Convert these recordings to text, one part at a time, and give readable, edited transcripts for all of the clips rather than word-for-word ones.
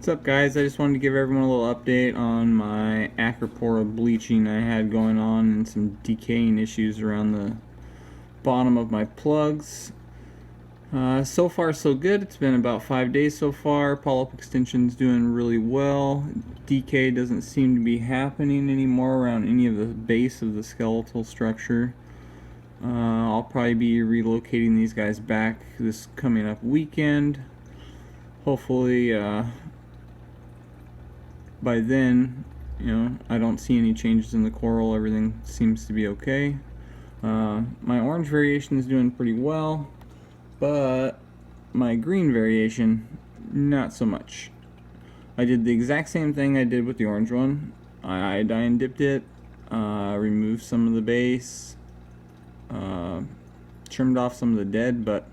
What's up, guys? I just wanted to give everyone a little update on my acro bleaching I had going on and some decaying issues around the bottom of my plugs. So far so good. It's been about 5 days so far. Polyp extension's doing really well. Decay doesn't seem to be happening anymore around any of the base of the skeletal structure. I'll probably be relocating these guys back this coming up weekend. Hopefully by then, I don't see any changes in the coral. Everything seems to be okay. My orange variation is doing pretty well, but my green variation, not so much. I did the exact same thing I did with the orange one. I iodine dipped it, removed some of the base, trimmed off some of the dead, but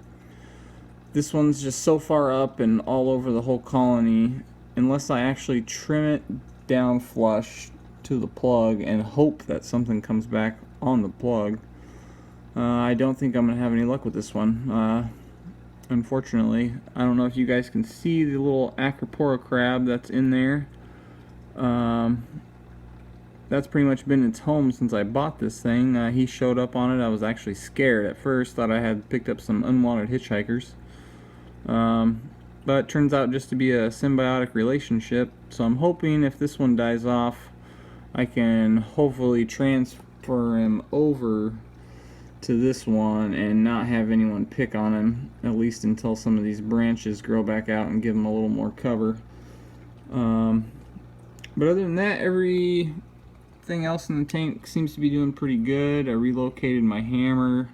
this one's just so far up and all over the whole colony. Unless I actually trim it down flush to the plug and hope that something comes back on the plug, I don't think I'm going to have any luck with this one. Unfortunately, I don't know if you guys can see the little acropora crab that's in there. That's pretty much been its home since I bought this thing. He showed up on it. I was actually scared at first, thought I had picked up some unwanted hitchhikers. But it turns out just to be a symbiotic relationship. So I'm hoping if this one dies off, I can hopefully transfer him over to this one and not have anyone pick on him, at least until some of these branches grow back out and give him a little more cover. But other than that, everything else in the tank seems to be doing pretty good. I relocated my hammer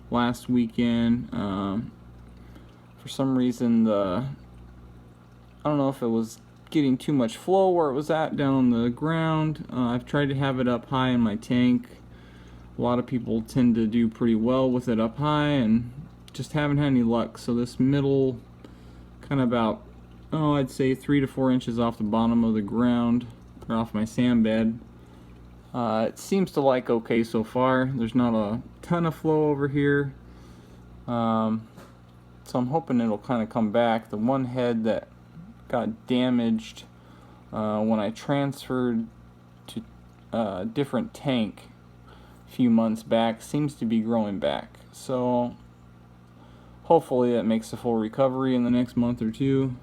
last weekend. For some reason, I don't know if it was getting too much flow where it was at down on the ground. I've tried to have it up high in my tank. A lot of people tend to do pretty well with it up high and just haven't had any luck. So this middle, kind of about, I'd say 3 to 4 inches off the bottom of the ground, or off my sand bed, it seems to like okay so far. There's not a ton of flow over here. So I'm hoping it'll kind of come back. The one head that got damaged when I transferred to a different tank a few months back seems to be growing back. So hopefully that makes a full recovery in the next month or two.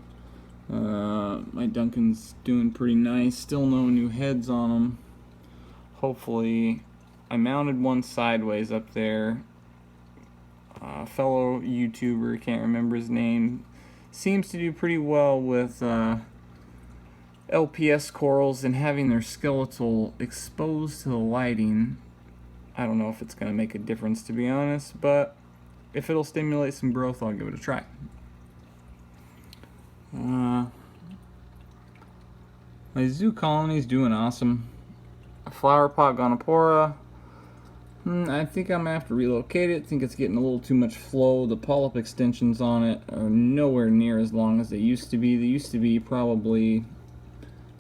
My Duncan's doing pretty nice. Still no new heads on them. Hopefully, I mounted one sideways up there. Fellow YouTuber, can't remember his name, seems to do pretty well with LPS corals and having their skeletal exposed to the lighting. I don't know if it's going to make a difference, to be honest, but if it'll stimulate some growth, I'll give it a try. My zoo colony is doing awesome. A flower pot gonopora. I think I'm going to have to relocate it. I think it's getting a little too much flow. The polyp extensions on it are nowhere near as long as they used to be. They used to be probably,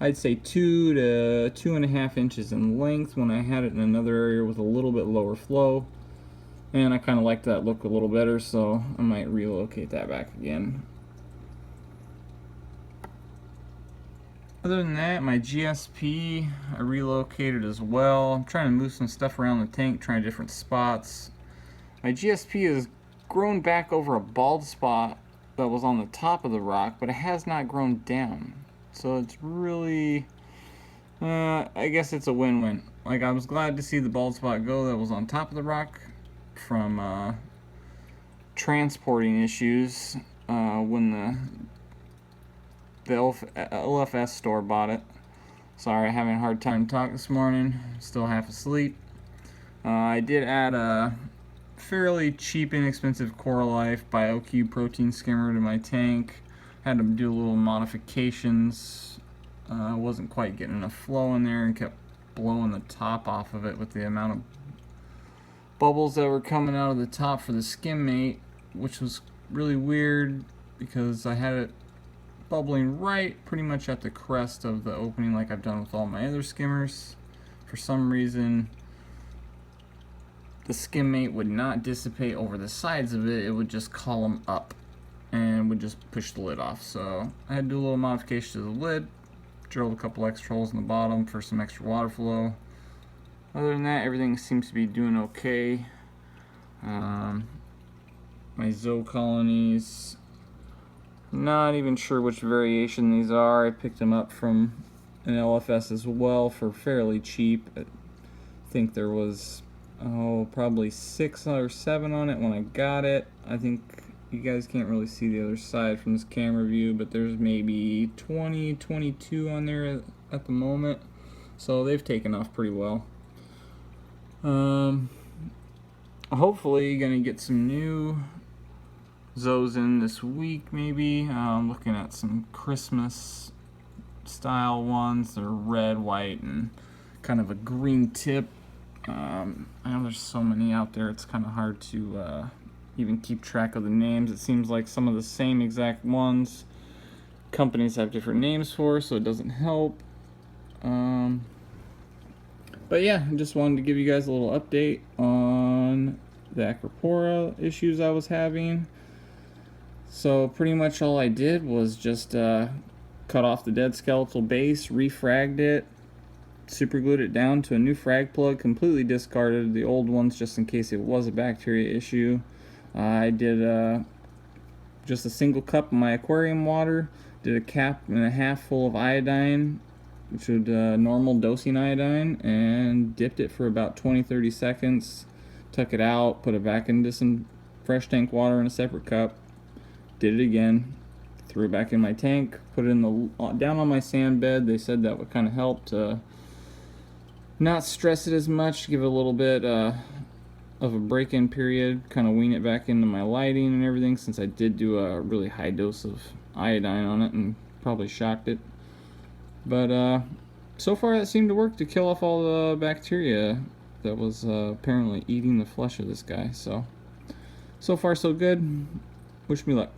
I'd say 2 to 2.5 inches in length when I had it in another area with a little bit lower flow. And I kind of like that look a little better, so I might relocate that back again. Other than that, my GSP I relocated as well. I'm trying to move some stuff around the tank, trying different spots. My GSP has grown back over a bald spot that was on the top of the rock, but it has not grown down. So it's really, I guess it's a win-win. Like, I was glad to see the bald spot go that was on top of the rock from transporting issues when the LFS store bought it. Sorry, having a hard time talking this morning. Still half asleep. I did add a fairly cheap, inexpensive Coral Life BioCube protein skimmer to my tank. Had to do little modifications. Wasn't quite getting enough flow in there and kept blowing the top off of it with the amount of bubbles that were coming out of the top for the skim mate, which was really weird because I had it bubbling right pretty much at the crest of the opening like I've done with all my other skimmers. For some reason, the skim mate would not dissipate over the sides of it. It would just column up. and would just push the lid off. So I had to do a little modification to the lid, drilled a couple extra holes in the bottom for some extra water flow. Other than that, everything seems to be doing okay. My Zoe colonies, not even sure which variation these are. I picked them up from an LFS as well for fairly cheap. I think there was probably 6 or 7 on it when I got it. I think you guys can't really see the other side from this camera view, but there's maybe 20, 22 on there at the moment. So they've taken off pretty well. Hopefully gonna get some new Zoes in this week, maybe. I'm looking at some Christmas style ones. They're red, white, and kind of a green tip. I know there's so many out there, it's kind of hard to even keep track of the names. It seems like some of the same exact ones companies have different names for, so it doesn't help. But yeah, I just wanted to give you guys a little update on the Acropora issues I was having. So pretty much all I did was just cut off the dead skeletal base, refragged it, super glued it down to a new frag plug, completely discarded the old ones just in case it was a bacteria issue. I did just a single cup of my aquarium water, did a 1.5 cups full of iodine, which would normal dosing iodine, and dipped it for about 20-30 seconds, took it out, put it back into some fresh tank water in a separate cup, did it again, threw it back in my tank, put it in the down on my sand bed. They said that would kind of help to not stress it as much, give it a little bit of a break-in period, kind of wean it back into my lighting and everything, since I did do a really high dose of iodine on it and probably shocked it. But so far that seemed to work to kill off all the bacteria that was apparently eating the flesh of this guy. So far so good. Wish me luck.